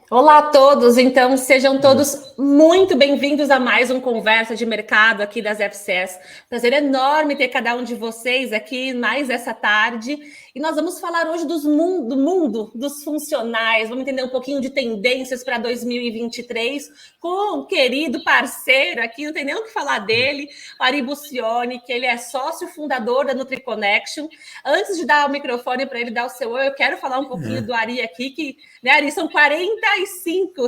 Olá a todos, então sejam todos muito bem-vindos a mais um Conversa de Mercado aqui das FCS. Prazer enorme ter cada um de vocês aqui mais essa tarde. E nós vamos falar hoje do mundo dos funcionais, vamos entender um pouquinho de tendências para 2023 com um querido parceiro aqui, não tem nem o que falar dele, o Ari Bucioni, que ele é sócio fundador da NutriConnection. Antes de dar o microfone para ele dar o seu oi, eu quero falar um pouquinho do Ari aqui, que, né, Ari, são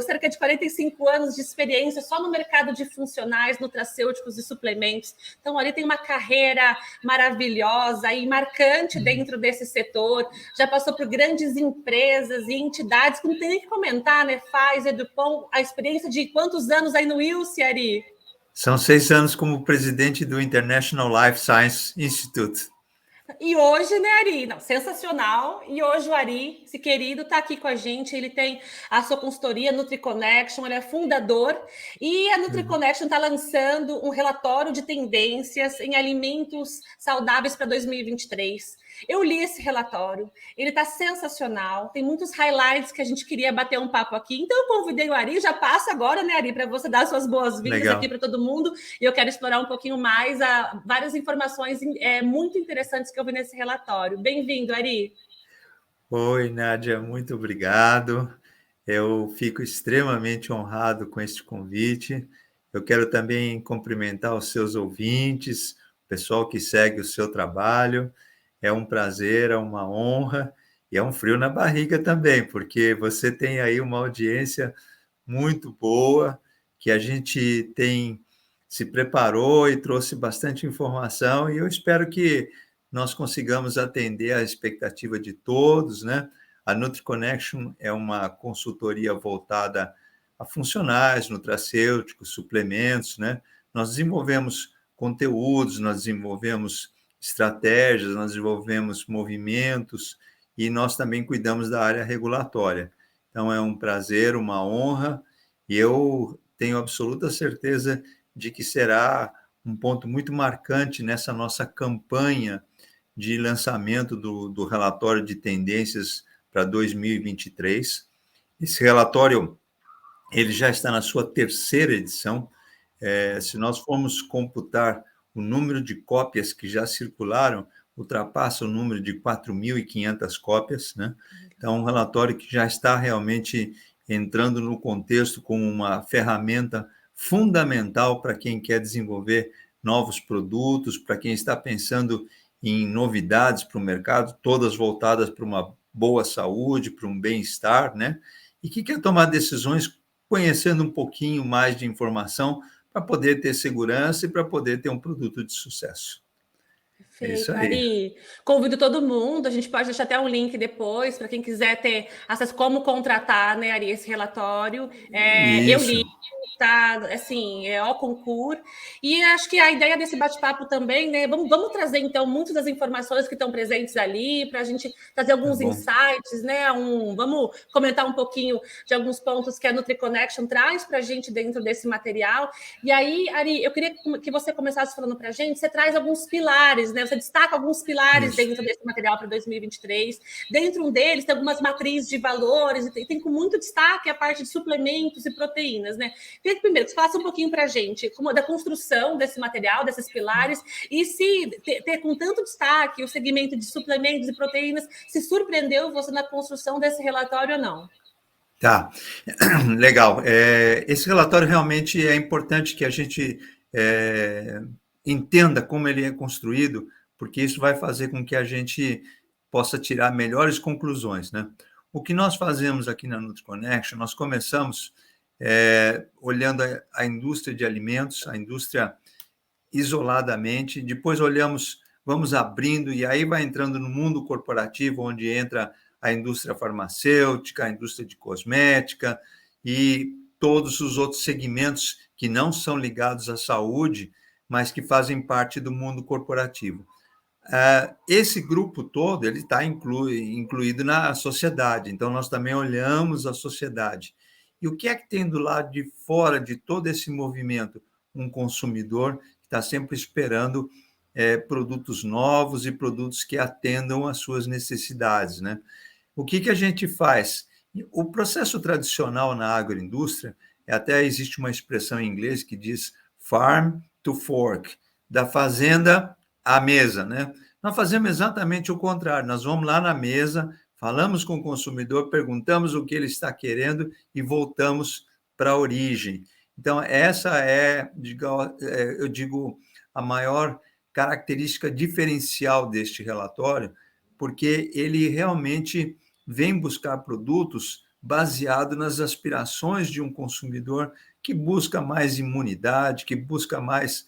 cerca de 45 anos de experiência só no mercado de funcionais, nutracêuticos e suplementos. Então, ali tem uma carreira maravilhosa e marcante dentro desse setor. Já passou por grandes empresas e entidades que não tem nem que comentar, né? Pfizer, DuPont, a experiência de quantos anos aí no Wilce, Ari? São 6 anos como presidente do International Life Science Institute. E hoje, né, Ari? Não, sensacional. E hoje o Ari, esse querido, está aqui com a gente. Ele tem a sua consultoria NutriConnection, ele é fundador. E a NutriConnection está lançando um relatório de tendências em alimentos saudáveis para 2023. Eu li esse relatório, ele está sensacional, tem muitos highlights que a gente queria bater um papo aqui. Então eu convidei o Ari, já passa agora, né, Ari, para você dar suas boas-vindas aqui para todo mundo. E eu quero explorar um pouquinho mais várias informações muito interessantes que eu vi nesse relatório. Bem-vindo, Ari. Oi, Nádia, muito obrigado. Eu fico extremamente honrado com este convite. Eu quero também cumprimentar os seus ouvintes, o pessoal que segue o seu trabalho. É um prazer, é uma honra e é um frio na barriga também, porque você tem aí uma audiência muito boa, que a gente se preparou e trouxe bastante informação, e eu espero que nós consigamos atender a expectativa de todos, né? A NutriConnection é uma consultoria voltada a funcionais, nutracêuticos, suplementos, né? Nós desenvolvemos conteúdos, nós desenvolvemos estratégias, nós desenvolvemos movimentos e nós também cuidamos da área regulatória. Então, é um prazer, uma honra, e eu tenho absoluta certeza de que será um ponto muito marcante nessa nossa campanha de lançamento do relatório de tendências para 2023. Esse relatório ele já está na sua terceira edição. Se nós formos computar o número de cópias que já circularam, ultrapassa o número de 4.500 cópias, né? Então, um relatório que já está realmente entrando no contexto como uma ferramenta fundamental para quem quer desenvolver novos produtos, para quem está pensando em novidades para o mercado, todas voltadas para uma boa saúde, para um bem-estar, né? E que quer tomar decisões conhecendo um pouquinho mais de informação para poder ter segurança e para poder ter um produto de sucesso. É isso Perfeito, aí. Ari. Convido todo mundo, a gente pode deixar até um link depois para quem quiser ter acesso como contratar, né, Ari, esse relatório. Eu Isso. li, tá, assim, ao concurso. E acho que a ideia desse bate-papo também, né, vamos trazer, então, muitas das informações que estão presentes ali, para a gente trazer Tá alguns bom. insights, né, vamos comentar um pouquinho de alguns pontos que a NutriConnection traz para a gente dentro desse material. E aí, Ari, eu queria que você começasse falando para a gente, você traz alguns pilares, né, você destaca alguns pilares Isso. dentro desse material para 2023. Dentro deles tem algumas matrizes de valores, e tem com muito destaque a parte de suplementos e proteínas, né? Queria que primeiro você falasse um pouquinho para a gente da construção desse material, desses pilares, e se ter com tanto destaque o segmento de suplementos e proteínas, se surpreendeu você na construção desse relatório ou não? Tá, legal. Esse relatório realmente é importante que a gente entenda como ele é construído, porque isso vai fazer com que a gente possa tirar melhores conclusões, né? O que nós fazemos aqui na NutriConnection, nós começamos olhando a indústria de alimentos, a indústria isoladamente, depois olhamos, vamos abrindo, e aí vai entrando no mundo corporativo, onde entra a indústria farmacêutica, a indústria de cosmética e todos os outros segmentos que não são ligados à saúde, mas que fazem parte do mundo corporativo. Esse grupo todo ele está incluído na sociedade, então nós também olhamos a sociedade. E o que é que tem do lado de fora de todo esse movimento? Um consumidor que está sempre esperando produtos novos e produtos que atendam às suas necessidades, né? O que a gente faz? O processo tradicional na agroindústria, até existe uma expressão em inglês que diz farm to fork, da fazenda à mesa, né? Nós fazemos exatamente o contrário, nós vamos lá na mesa, falamos com o consumidor, perguntamos o que ele está querendo e voltamos para a origem. Então, essa é, eu digo, a maior característica diferencial deste relatório, porque ele realmente vem buscar produtos baseado nas aspirações de um consumidor que busca mais imunidade, que busca mais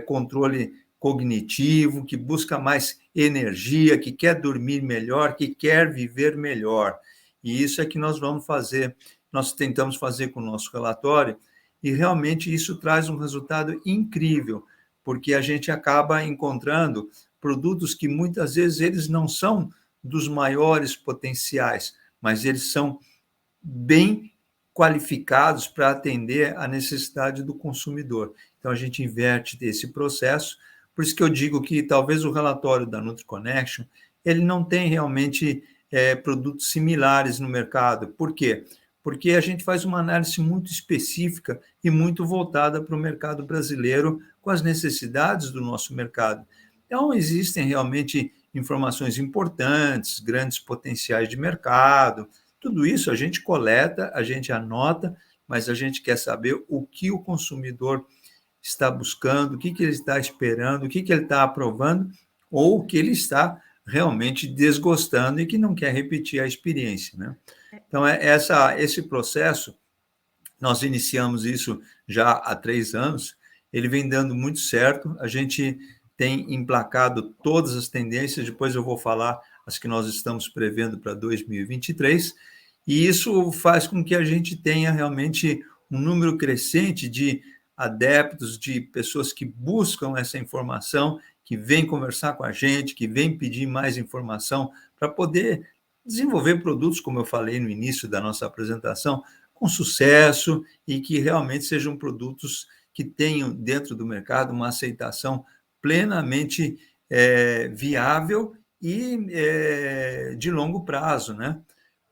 controle cognitivo, que busca mais energia, que quer dormir melhor, que quer viver melhor. E isso é que nós vamos fazer, nós tentamos fazer com o nosso relatório, e realmente isso traz um resultado incrível, porque a gente acaba encontrando produtos que muitas vezes eles não são dos maiores potenciais, mas eles são bem qualificados para atender a necessidade do consumidor. Então, a gente inverte esse processo, por isso que eu digo que talvez o relatório da NutriConnection, ele não tem realmente produtos similares no mercado. Por quê? Porque a gente faz uma análise muito específica e muito voltada para o mercado brasileiro, com as necessidades do nosso mercado. Então, existem realmente informações importantes, grandes potenciais de mercado, tudo isso a gente coleta, a gente anota, mas a gente quer saber o que o consumidor está buscando, o que ele está esperando, o que ele está aprovando, ou o que ele está realmente desgostando e que não quer repetir a experiência, né? Então, esse processo, nós iniciamos isso já há 3 anos, ele vem dando muito certo, a gente tem emplacado todas as tendências, depois eu vou falar as que nós estamos prevendo para 2023, e isso faz com que a gente tenha realmente um número crescente de adeptos, de pessoas que buscam essa informação, que vêm conversar com a gente, que vêm pedir mais informação para poder desenvolver produtos, como eu falei no início da nossa apresentação, com sucesso e que realmente sejam produtos que tenham dentro do mercado uma aceitação plenamente viável e de longo prazo, né?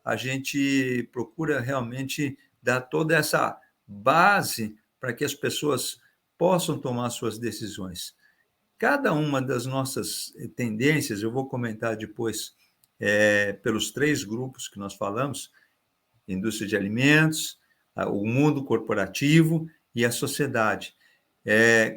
A gente procura realmente dar toda essa base para que as pessoas possam tomar suas decisões. Cada uma das nossas tendências, eu vou comentar depois pelos 3 grupos que nós falamos, indústria de alimentos, o mundo corporativo e a sociedade.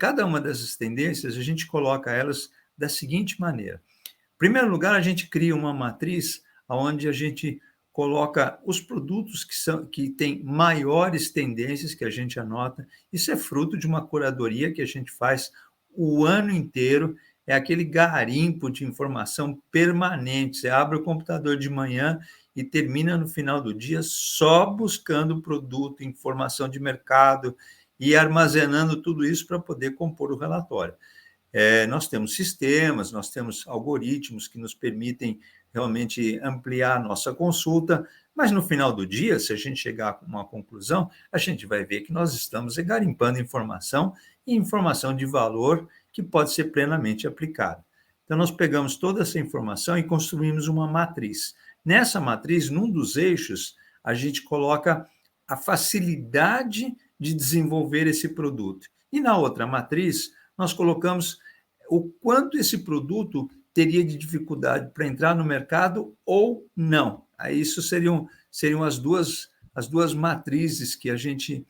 Cada uma dessas tendências, a gente coloca elas da seguinte maneira. Em primeiro lugar, a gente cria uma matriz onde a gente coloca os produtos que têm maiores tendências, que a gente anota. Isso é fruto de uma curadoria que a gente faz o ano inteiro, é aquele garimpo de informação permanente. Você abre o computador de manhã e termina no final do dia só buscando produto, informação de mercado e armazenando tudo isso para poder compor o relatório. Nós temos sistemas, nós temos algoritmos que nos permitem realmente ampliar a nossa consulta, mas no final do dia, se a gente chegar a uma conclusão, a gente vai ver que nós estamos garimpando informação e informação de valor que pode ser plenamente aplicada. Então, nós pegamos toda essa informação e construímos uma matriz. Nessa matriz, num dos eixos, a gente coloca a facilidade de desenvolver esse produto. E na outra matriz, nós colocamos o quanto esse produto teria de dificuldade para entrar no mercado ou não. Aí isso seriam as duas matrizes que a gente,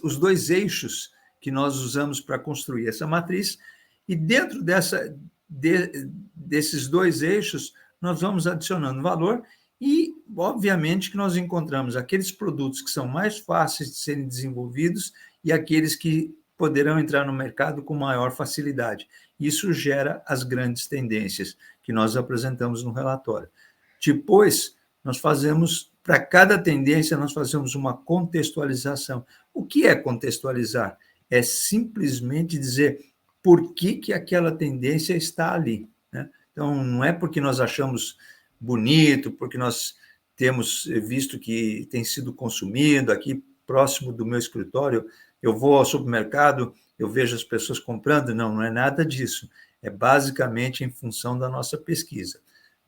os 2 eixos que nós usamos para construir essa matriz, e dentro desses 2 eixos, nós vamos adicionando valor e, obviamente, que nós encontramos aqueles produtos que são mais fáceis de serem desenvolvidos e aqueles que poderão entrar no mercado com maior facilidade. Isso gera as grandes tendências que nós apresentamos no relatório. Depois, nós fazemos, para cada tendência, nós fazemos uma contextualização. O que é contextualizar? É simplesmente dizer por que aquela tendência está ali, né? Então, não é porque nós achamos bonito, porque nós temos visto que tem sido consumido aqui próximo do meu escritório, eu vou ao supermercado, eu vejo as pessoas comprando. Não é nada disso. É basicamente em função da nossa pesquisa.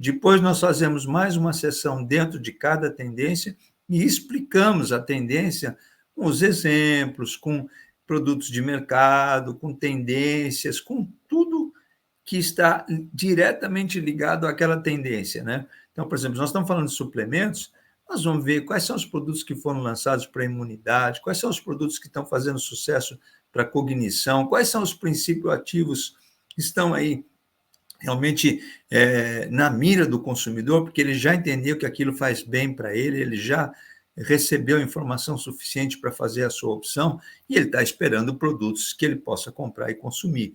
Depois nós fazemos mais uma sessão dentro de cada tendência e explicamos a tendência com os exemplos, com produtos de mercado, com tendências, com tudo que está diretamente ligado àquela tendência, né? Então, por exemplo, nós estamos falando de suplementos, nós vamos ver quais são os produtos que foram lançados para a imunidade, quais são os produtos que estão fazendo sucesso para a cognição, quais são os princípios ativos que estão aí realmente na mira do consumidor, porque ele já entendeu que aquilo faz bem para ele, ele já recebeu informação suficiente para fazer a sua opção e ele está esperando produtos que ele possa comprar e consumir.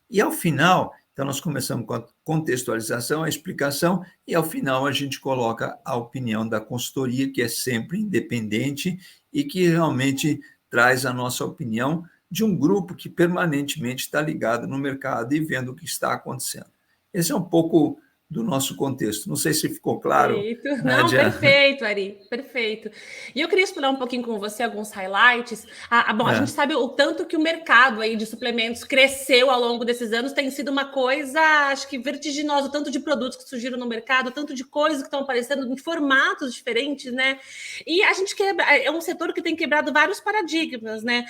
E, ao final, então, nós começamos com a contextualização, a explicação, e, ao final, a gente coloca a opinião da consultoria, que é sempre independente e que realmente traz a nossa opinião de um grupo que permanentemente está ligado no mercado e vendo o que está acontecendo. Esse é um pouco do nosso contexto. Não sei se ficou claro, Perfeito. Não, Nádia. perfeito, Ari, perfeito. E eu queria explorar um pouquinho com você alguns highlights. Bom, a gente sabe o tanto que o mercado aí de suplementos cresceu ao longo desses anos, tem sido uma coisa, acho que vertiginosa, o tanto de produtos que surgiram no mercado, o tanto de coisas que estão aparecendo em formatos diferentes, né? E a gente é um setor que tem quebrado vários paradigmas, né?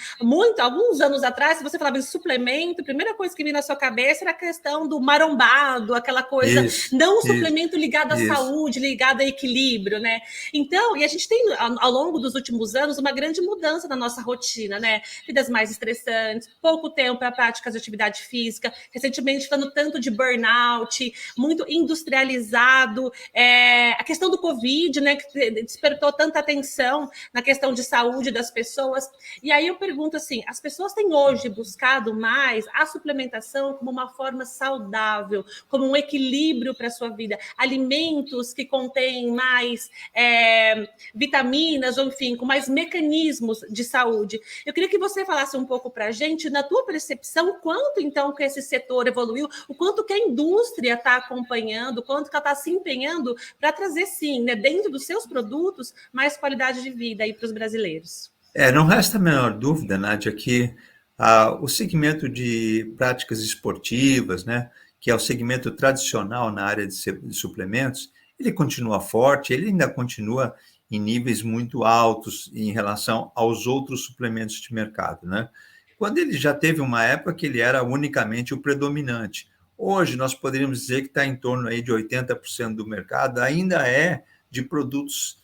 Alguns anos atrás, se você falava de suplemento, a primeira coisa que vinha na sua cabeça era a questão do marombado, aquela coisa, não um suplemento ligado à saúde, ligado a equilíbrio, né? Então, e a gente tem, ao longo dos últimos anos, uma grande mudança na nossa rotina, né? Vidas mais estressantes, pouco tempo para práticas de atividade física, recentemente falando tanto de burnout, muito industrializado, a questão do Covid, né? Que despertou tanta atenção na questão de saúde das pessoas. E aí eu pergunto assim, as pessoas têm hoje buscado mais a suplementação como uma forma saudável, como um equilíbrio para a sua vida, alimentos que contêm mais vitaminas, ou enfim, com mais mecanismos de saúde. Eu queria que você falasse um pouco para a gente, na tua percepção, quanto então que esse setor evoluiu, o quanto que a indústria está acompanhando, o quanto que ela está se empenhando para trazer, sim, né, dentro dos seus produtos, mais qualidade de vida aí para os brasileiros. Não resta a menor dúvida, Nádia, que o segmento de práticas esportivas, né, que é o segmento tradicional na área de suplementos, ele continua forte, ele ainda continua em níveis muito altos em relação aos outros suplementos de mercado, né? Quando ele já teve uma época que ele era unicamente o predominante. Hoje, nós poderíamos dizer que está em torno aí de 80% do mercado, ainda é de produtos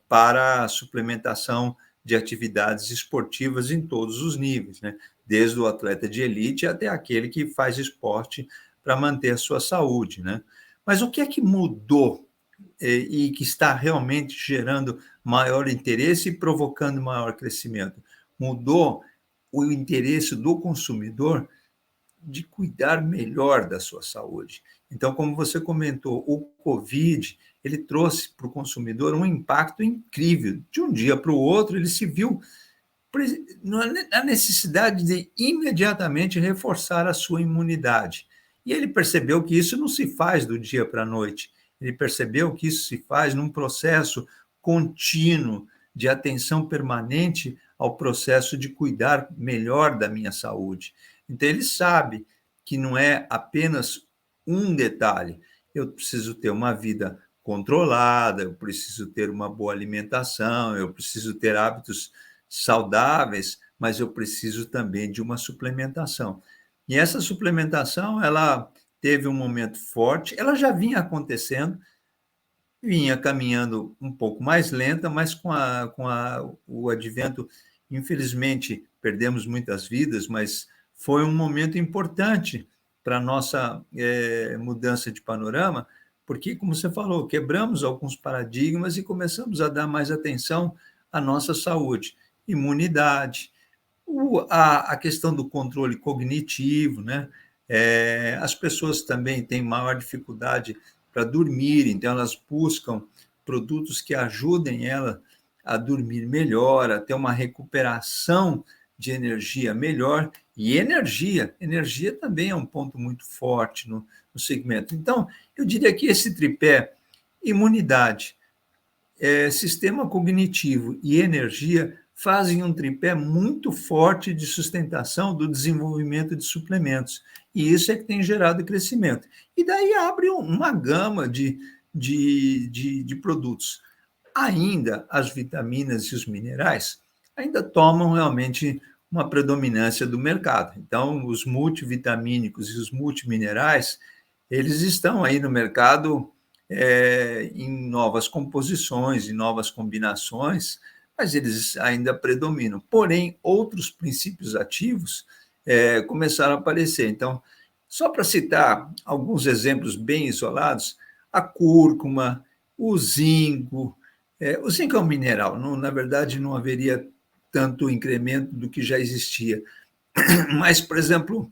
para suplementação de atividades esportivas em todos os níveis, né? Desde o atleta de elite até aquele que faz esporte para manter a sua saúde, né? Mas o que é que mudou e que está realmente gerando maior interesse e provocando maior crescimento? Mudou o interesse do consumidor de cuidar melhor da sua saúde. Então, como você comentou, o Covid, ele trouxe para o consumidor um impacto incrível. De um dia para o outro, ele se viu na necessidade de imediatamente reforçar a sua imunidade. E ele percebeu que isso não se faz do dia para a noite. Ele percebeu que isso se faz num processo contínuo de atenção permanente ao processo de cuidar melhor da minha saúde. Então, ele sabe que não é apenas um detalhe. Eu preciso ter uma vida controlada, eu preciso ter uma boa alimentação, eu preciso ter hábitos saudáveis, mas eu preciso também de uma suplementação. E essa suplementação, ela teve um momento forte, ela já vinha acontecendo, vinha caminhando um pouco mais lenta, mas com o advento, infelizmente, perdemos muitas vidas, mas foi um momento importante para a nossa mudança de panorama, porque, como você falou, quebramos alguns paradigmas e começamos a dar mais atenção à nossa saúde, imunidade, a questão do controle cognitivo, né? As pessoas também têm maior dificuldade para dormir, então elas buscam produtos que ajudem ela a dormir melhor, a ter uma recuperação de energia melhor, e energia também é um ponto muito forte no segmento. Então, eu diria que esse tripé, imunidade, sistema cognitivo e energia, fazem um tripé muito forte de sustentação do desenvolvimento de suplementos. E isso é que tem gerado crescimento. E daí abre uma gama de produtos. Ainda as vitaminas e os minerais ainda tomam realmente uma predominância do mercado. Então, os multivitamínicos e os multiminerais, eles estão aí no mercado em novas composições, em novas combinações, mas eles ainda predominam. Porém, outros princípios ativos começaram a aparecer. Então, só para citar alguns exemplos bem isolados, a cúrcuma, o zinco. O zinco é um mineral, não, na verdade, não haveria tanto incremento do que já existia. Mas, por exemplo,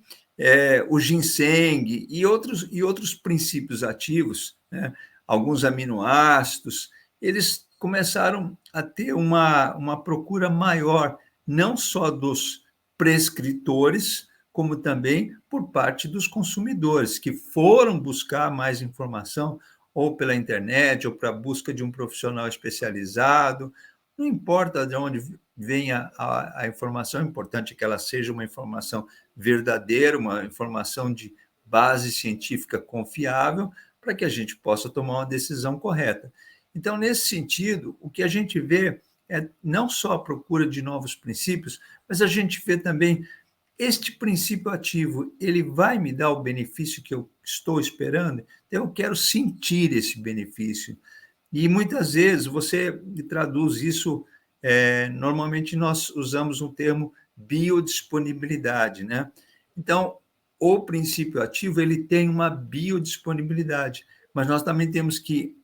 o ginseng e outros princípios ativos, né, alguns aminoácidos, eles começaram a ter uma procura maior, não só dos prescritores, como também por parte dos consumidores, que foram buscar mais informação, ou pela internet, ou para a busca de um profissional especializado. Não importa de onde venha a informação, é importante que ela seja uma informação verdadeira, uma informação de base científica confiável, para que a gente possa tomar uma decisão correta. Então, nesse sentido, o que a gente vê é não só a procura de novos princípios, mas a gente vê também este princípio ativo, ele vai me dar o benefício que eu estou esperando? Então, eu quero sentir esse benefício. E muitas vezes você traduz isso, normalmente nós usamos um termo biodisponibilidade, né? Então, o princípio ativo, ele tem uma biodisponibilidade, mas nós também temos que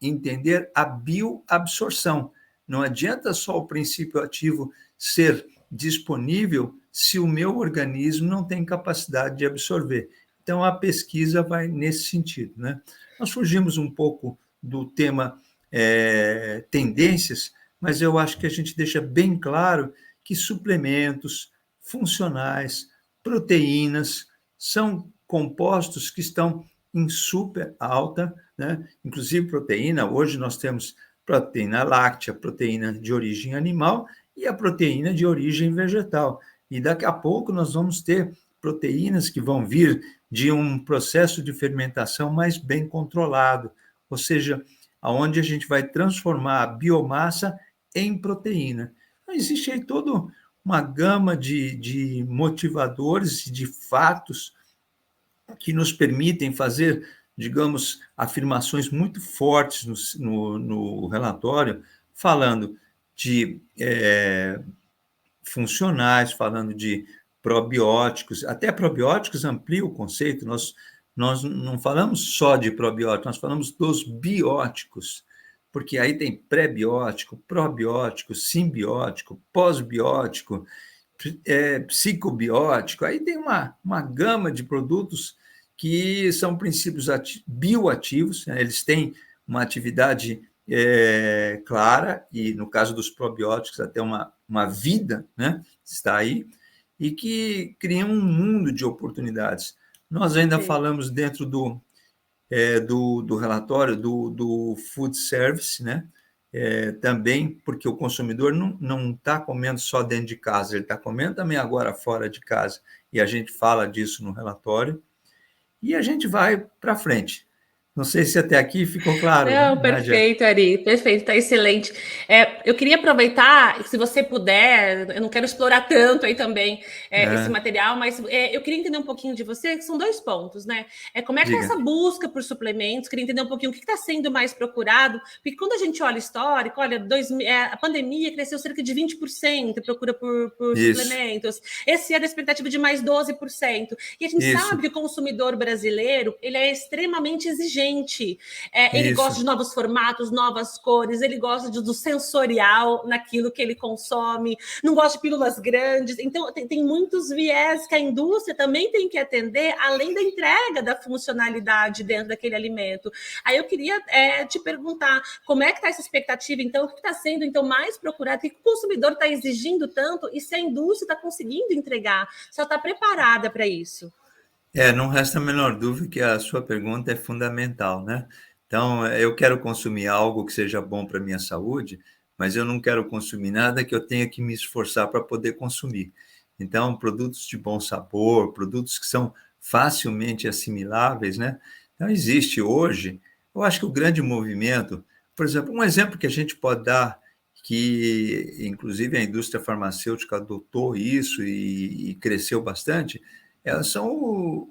entender a bioabsorção. Não adianta só o princípio ativo ser disponível se o meu organismo não tem capacidade de absorver. Então, a pesquisa vai nesse sentido, né? Nós fugimos um pouco do tema tendências, mas eu acho que a gente deixa bem claro que suplementos funcionais, proteínas, são compostos que estão em super alta, né? Inclusive proteína, hoje nós temos proteína láctea, proteína de origem animal e a proteína de origem vegetal. E daqui a pouco nós vamos ter proteínas que vão vir de um processo de fermentação mais bem controlado, ou seja, aonde a gente vai transformar a biomassa em proteína. Então, existe aí toda uma gama de motivadores e de fatos que nos permitem fazer, digamos, afirmações muito fortes no relatório, falando de funcionais, falando de probióticos, até probióticos amplia o conceito, nós não falamos só de probióticos, nós falamos dos bióticos, porque aí tem pré-biótico, probiótico, simbiótico, pós-biótico, psicobiótico, aí tem uma gama de produtos que são princípios bioativos, né? Eles têm uma atividade clara, e no caso dos probióticos, até uma vida, né? Está aí, e que criam um mundo de oportunidades. Nós ainda falamos dentro do relatório do food service, né? Também porque o consumidor não está comendo só dentro de casa, ele está comendo também agora fora de casa, e a gente fala disso no relatório, e a gente vai para frente. Não sei se até aqui ficou claro, Não, Nádia. perfeito, Ari, perfeito, tá excelente. Eu queria aproveitar, se você puder, eu não quero explorar tanto aí também esse material, mas eu queria entender um pouquinho de você, que são dois pontos, né? Como é que é Diga. essa busca por suplementos? Queria entender um pouquinho o que está sendo mais procurado, porque quando a gente olha histórico, olha, a pandemia cresceu cerca de 20% a procura por suplementos. Esse ano a expectativa de mais 12%. E a gente sabe que o consumidor brasileiro, ele é extremamente exigente. Ele gosta de novos formatos, novas cores, ele gosta do sensorial naquilo que ele consome, não gosta de pílulas grandes. Então, tem muitos viés que a indústria também tem que atender, além da entrega da funcionalidade dentro daquele alimento. Aí eu queria te perguntar, como é que está essa expectativa, então? O que está sendo, então, mais procurado? O que o consumidor está exigindo tanto? E se a indústria está conseguindo entregar? Se ela está preparada para isso? Não resta a menor dúvida que a sua pergunta é fundamental, né? Então, eu quero consumir algo que seja bom para a minha saúde, mas eu não quero consumir nada que eu tenha que me esforçar para poder consumir. Então, produtos de bom sabor, produtos que são facilmente assimiláveis, né? Então, existe hoje, eu acho que o grande movimento, por exemplo, um exemplo que a gente pode dar, que inclusive a indústria farmacêutica adotou isso e cresceu bastante, são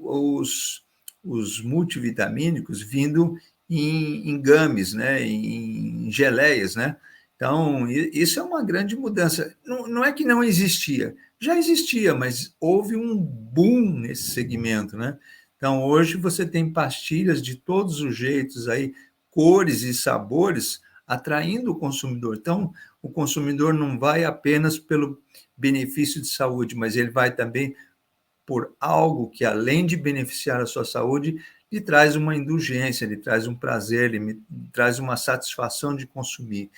os multivitamínicos vindo em games, né? Em geleias, né? Então, isso é uma grande mudança. Não é que não existia, já existia, mas houve um boom nesse segmento, né? Então, hoje você tem pastilhas de todos os jeitos aí, cores e sabores, atraindo o consumidor. Então, o consumidor não vai apenas pelo benefício de saúde, mas ele vai também por algo que, além de beneficiar a sua saúde, lhe traz uma indulgência, lhe traz um prazer, lhe traz uma satisfação de consumir.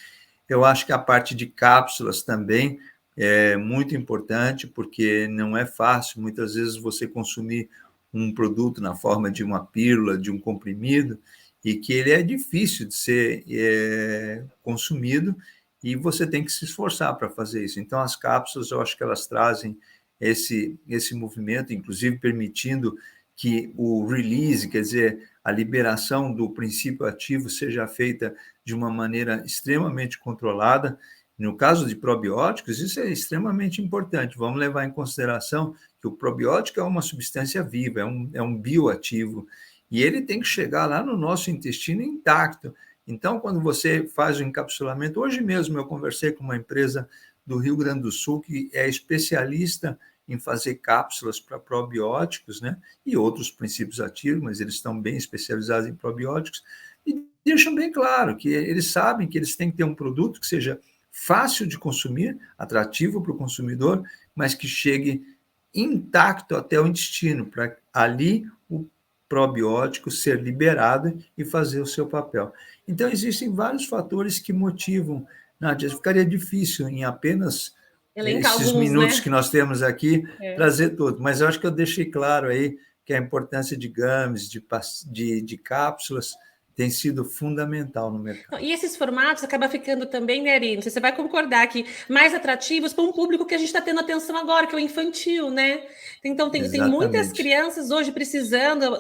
Eu acho que a parte de cápsulas também é muito importante, porque não é fácil, muitas vezes, você consumir um produto na forma de uma pílula, de um comprimido, e que ele é difícil de ser consumido, e você tem que se esforçar para fazer isso. Então, as cápsulas, eu acho que elas trazem esse movimento, inclusive permitindo que o release, quer dizer, a liberação do princípio ativo seja feita de uma maneira extremamente controlada. No caso de probióticos, isso é extremamente importante. Vamos levar em consideração que o probiótico é uma substância viva, é um bioativo, e ele tem que chegar lá no nosso intestino intacto. Então, quando você faz o encapsulamento, hoje mesmo eu conversei com uma empresa do Rio Grande do Sul que é especialista em fazer cápsulas para probióticos, né? E outros princípios ativos, mas eles estão bem especializados em probióticos, e deixam bem claro que eles sabem que eles têm que ter um produto que seja fácil de consumir, atrativo para o consumidor, mas que chegue intacto até o intestino, para ali o probiótico ser liberado e fazer o seu papel. Então, existem vários fatores que motivam, Nádia, ficaria difícil em apenas Elencar esses alguns, minutos né? que nós temos aqui, trazer tudo, mas eu acho que eu deixei claro aí que a importância de gummies, de cápsulas, tem sido fundamental no mercado. E esses formatos acabam ficando também, né, Ari? Não sei se você vai concordar que mais atrativos para um público que a gente está tendo atenção agora, que é o infantil, né? Então, tem muitas Exatamente. crianças hoje precisando,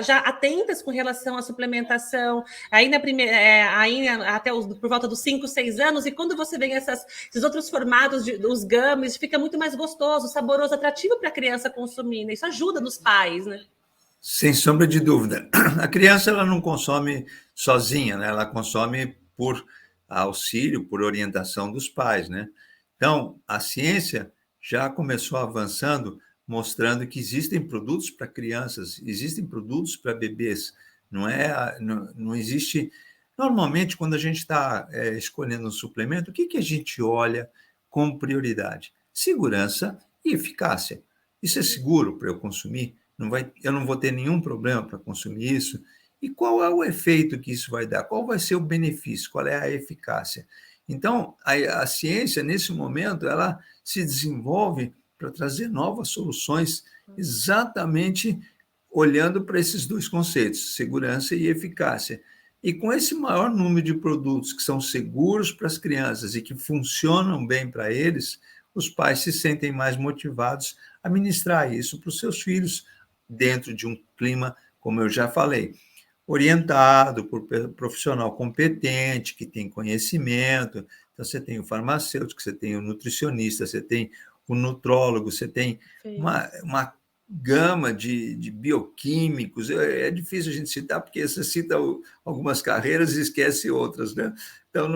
já atentas com relação à suplementação, aí na primeira, aí até por volta dos 5, 6 anos, e quando você vê esses outros formatos, os gummies, fica muito mais gostoso, saboroso, atrativo para a criança consumir, né? Isso ajuda nos pais, né? Sem sombra de dúvida. A criança ela não consome sozinha, né? Ela consome por auxílio, por orientação dos pais, né? Então, a ciência já começou avançando, mostrando que existem produtos para crianças, existem produtos para bebês. Não existe. Normalmente, quando a gente está escolhendo um suplemento, o que a gente olha como prioridade? Segurança e eficácia. Isso é seguro para eu consumir? Eu não vou ter nenhum problema para consumir isso. E qual é o efeito que isso vai dar? Qual vai ser o benefício? Qual é a eficácia? Então, a ciência, nesse momento, ela se desenvolve para trazer novas soluções, exatamente olhando para esses dois conceitos, segurança e eficácia. E com esse maior número de produtos que são seguros para as crianças e que funcionam bem para eles, os pais se sentem mais motivados a ministrar isso para os seus filhos, dentro de um clima, como eu já falei, orientado por profissional competente, que tem conhecimento. Então, você tem o farmacêutico, você tem o nutricionista, você tem o nutrólogo, você tem uma gama de bioquímicos. É difícil a gente citar, porque você cita algumas carreiras e esquece outras, né? Então,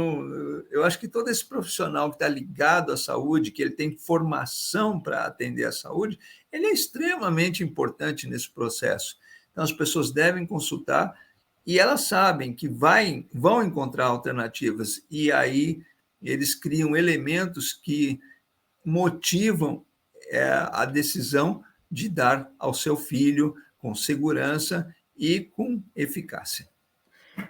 eu acho que todo esse profissional que está ligado à saúde, que ele tem formação para atender à saúde, ele é extremamente importante nesse processo. Então, as pessoas devem consultar e elas sabem que vão encontrar alternativas, e aí eles criam elementos que motivam a decisão de dar ao seu filho com segurança e com eficácia.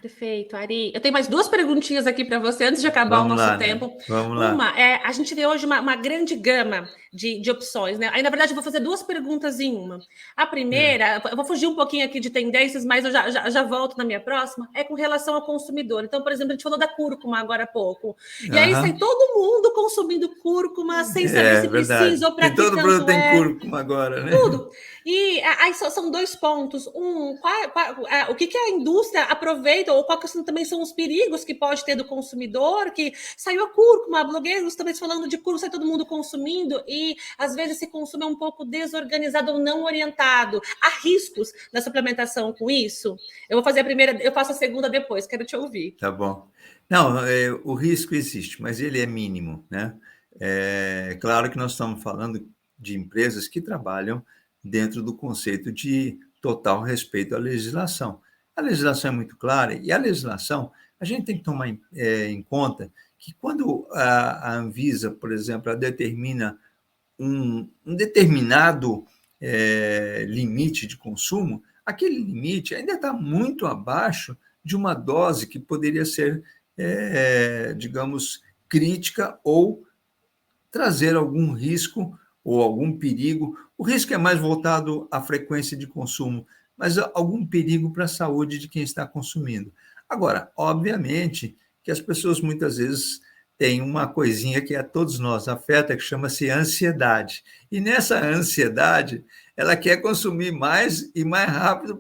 Perfeito, Ari. Eu tenho mais duas perguntinhas aqui para você antes de acabar o Vamos nosso lá, né? tempo. Vamos lá. Uma a gente vê hoje uma grande gama de opções, né? Aí, na verdade, eu vou fazer duas perguntas em uma. A primeira, eu vou fugir um pouquinho aqui de tendências, mas eu já volto na minha próxima, é com relação ao consumidor. Então, por exemplo, a gente falou da cúrcura agora há pouco. E aí sai Aham. todo mundo consumindo cúrcura sem saber É se verdade. precisa ou para Tem que todo produto tanto tem é. cúrcuma agora, né? Tudo. E aí são dois pontos. O que a indústria aproveita, ou quais também são os perigos que pode ter do consumidor, que saiu a cúrcuma, blogueiros também falando de cúrcuma, sai todo mundo consumindo, e às vezes esse consumo é um pouco desorganizado ou não orientado. Há riscos na suplementação com isso? Eu vou fazer a primeira, eu faço a segunda depois, quero te ouvir. Tá bom. Não, o risco existe, mas ele é mínimo, né? É claro que nós estamos falando de empresas que trabalham dentro do conceito de total respeito à legislação. A legislação é muito clara e a legislação, a gente tem que tomar em conta que quando a Anvisa, por exemplo, ela determina um determinado limite de consumo, aquele limite ainda está muito abaixo de uma dose que poderia ser, digamos, crítica ou trazer algum risco ou algum perigo. O risco é mais voltado à frequência de consumo, mas algum perigo para a saúde de quem está consumindo. Agora, obviamente que as pessoas muitas vezes têm uma coisinha que a todos nós afeta, que chama-se ansiedade. E nessa ansiedade, ela quer consumir mais e mais rápido,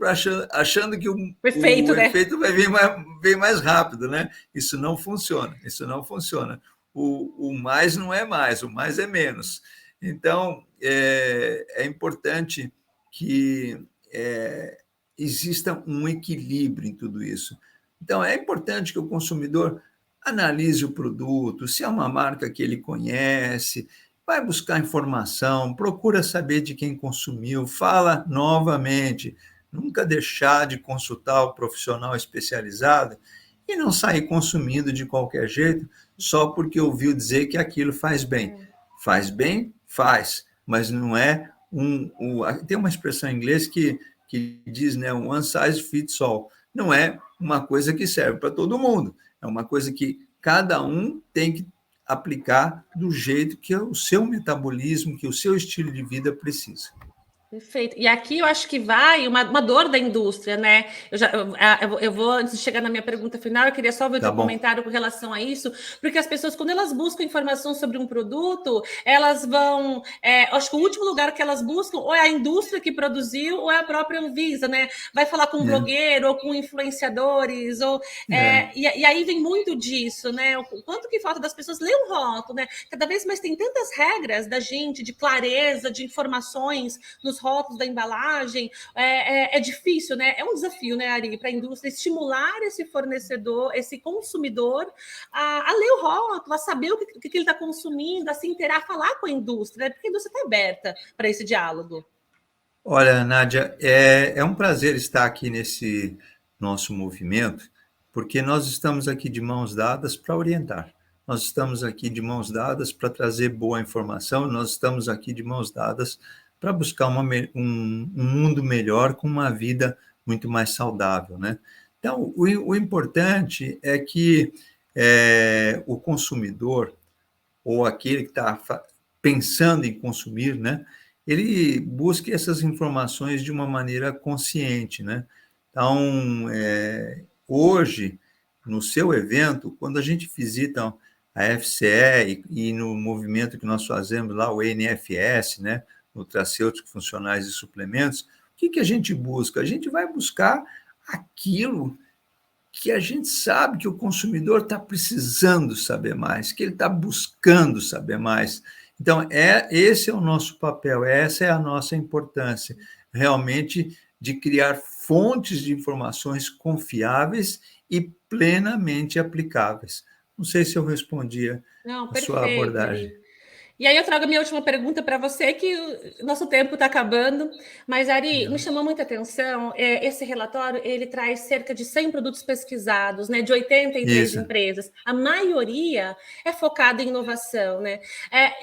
achando que o efeito vai vir mais rápido, né? Isso não funciona, isso não funciona. O mais não é mais, o mais é menos. Então, é importante que exista um equilíbrio em tudo isso. Então, é importante que o consumidor analise o produto, se é uma marca que ele conhece, vai buscar informação, procura saber de quem consumiu, fala novamente, nunca deixar de consultar o profissional especializado e não sair consumindo de qualquer jeito só porque ouviu dizer que aquilo faz bem. Faz bem? Faz, mas não é tem uma expressão em inglês que diz, né, one size fits all. Não é uma coisa que serve para todo mundo, é uma coisa que cada um tem que aplicar do jeito que o seu metabolismo, que o seu estilo de vida precisa. Perfeito. E aqui eu acho que vai uma dor da indústria, né? Eu vou, antes de chegar na minha pergunta final, eu queria só ver o teu comentário com relação a isso, porque as pessoas, quando elas buscam informação sobre um produto, elas vão. Acho que o último lugar que elas buscam ou é a indústria que produziu, ou é a própria Anvisa, né? Vai falar com um blogueiro ou com influenciadores, e aí vem muito disso, né? O quanto que falta das pessoas ler um rótulo, né? Cada vez mais tem tantas regras da gente, de clareza, de informações nos rótulos da embalagem, é difícil, né? É um desafio, né, Ari, para a indústria estimular esse fornecedor, esse consumidor a ler o rótulo, a saber o que ele está consumindo, a se inteirar, a falar com a indústria, né? Porque a indústria está aberta para esse diálogo. Olha, Nádia, é um prazer estar aqui nesse nosso movimento, porque nós estamos aqui de mãos dadas para orientar. Nós estamos aqui de mãos dadas para trazer boa informação, nós estamos aqui de mãos dadas para buscar um mundo melhor, com uma vida muito mais saudável, né? Então, o importante é que o consumidor, ou aquele que está pensando em consumir, né, ele busque essas informações de uma maneira consciente, né? Então, hoje, no seu evento, quando a gente visita a FCE e no movimento que nós fazemos lá, o NFS, né, Nutracêuticos, Funcionais e Suplementos, o que a gente busca? A gente vai buscar aquilo que a gente sabe que o consumidor está precisando saber mais, que ele está buscando saber mais. Então, esse é o nosso papel, essa é a nossa importância, realmente de criar fontes de informações confiáveis e plenamente aplicáveis. Não sei se eu respondi a sua abordagem. Ari. E aí eu trago a minha última pergunta para você, que o nosso tempo está acabando, mas Ari, me chamou muita atenção, esse relatório, ele traz cerca de 100 produtos pesquisados, né, de 83 empresas, a maioria é focada em inovação, né?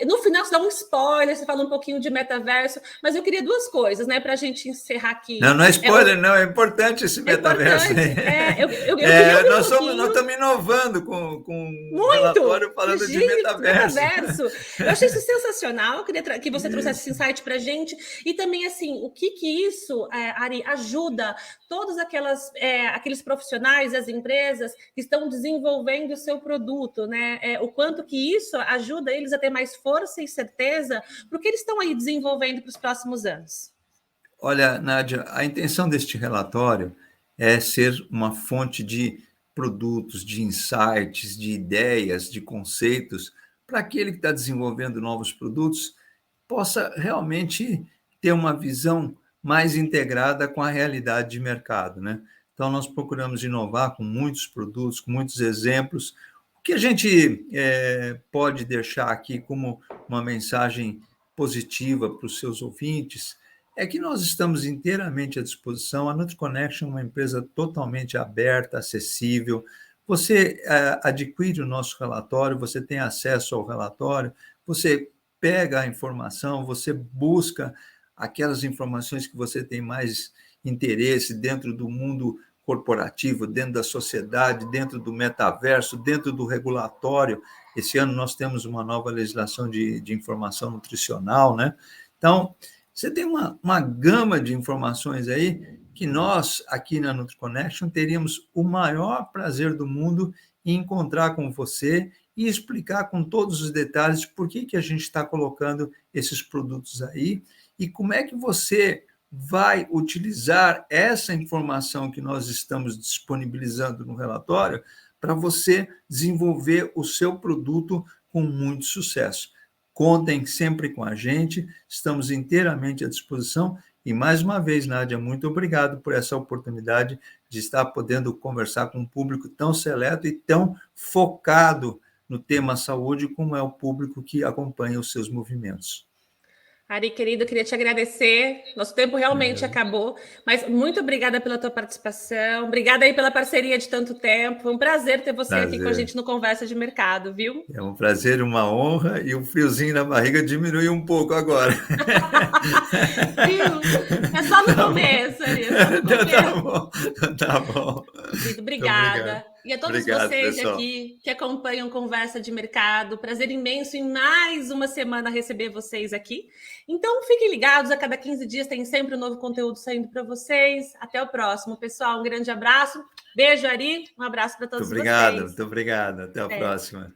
No final você dá um spoiler, você fala um pouquinho de metaverso, mas eu queria duas coisas, né, para a gente encerrar aqui. Não é spoiler, não, é importante esse metaverso. Nós estamos inovando com um relatório falando de metaverso. Eu achei achei isso sensacional. Eu queria que você trouxesse esse insight para a gente. E também, assim, o que isso, Ari, ajuda todos aqueles profissionais, as empresas que estão desenvolvendo o seu produto, né? O quanto que isso ajuda eles a ter mais força e certeza para o que eles estão aí desenvolvendo para os próximos anos. Olha, Nádia, a intenção deste relatório é ser uma fonte de produtos, de insights, de ideias, de conceitos, para aquele que está desenvolvendo novos produtos possa realmente ter uma visão mais integrada com a realidade de mercado, né? Então, nós procuramos inovar com muitos produtos, com muitos exemplos. O que a gente pode deixar aqui como uma mensagem positiva para os seus ouvintes é que nós estamos inteiramente à disposição. A NutriConnection é uma empresa totalmente aberta, acessível. Você adquire o nosso relatório, você tem acesso ao relatório, você pega a informação, você busca aquelas informações que você tem mais interesse dentro do mundo corporativo, dentro da sociedade, dentro do metaverso, dentro do regulatório. Esse ano nós temos uma nova legislação de informação nutricional, né? Então, você tem uma gama de informações aí que nós, aqui na NutriConnection, teríamos o maior prazer do mundo em encontrar com você e explicar com todos os detalhes por que a gente está colocando esses produtos aí e como é que você vai utilizar essa informação que nós estamos disponibilizando no relatório para você desenvolver o seu produto com muito sucesso. Contem sempre com a gente, estamos inteiramente à disposição. E, mais uma vez, Nádia, muito obrigado por essa oportunidade de estar podendo conversar com um público tão seleto e tão focado no tema saúde, como é o público que acompanha os seus movimentos. Ari, querido, eu queria te agradecer. Nosso tempo realmente acabou, mas muito obrigada pela tua participação. Obrigada aí pela parceria de tanto tempo. Foi um prazer ter você aqui com a gente no Conversa de Mercado, viu? É um prazer, uma honra, e o friozinho na barriga diminuiu um pouco agora. Viu? É só no começo, Ari, é só no começo. Tá bom, tá bom. Querido, obrigada. E a todos vocês pessoal aqui que acompanham Conversa de Mercado, prazer imenso em mais uma semana receber vocês aqui. Então, fiquem ligados, a cada 15 dias tem sempre um novo conteúdo saindo para vocês. Até o próximo, pessoal. Um grande abraço. Beijo, Ari. Um abraço para todos vocês. Muito obrigado. Até a próxima.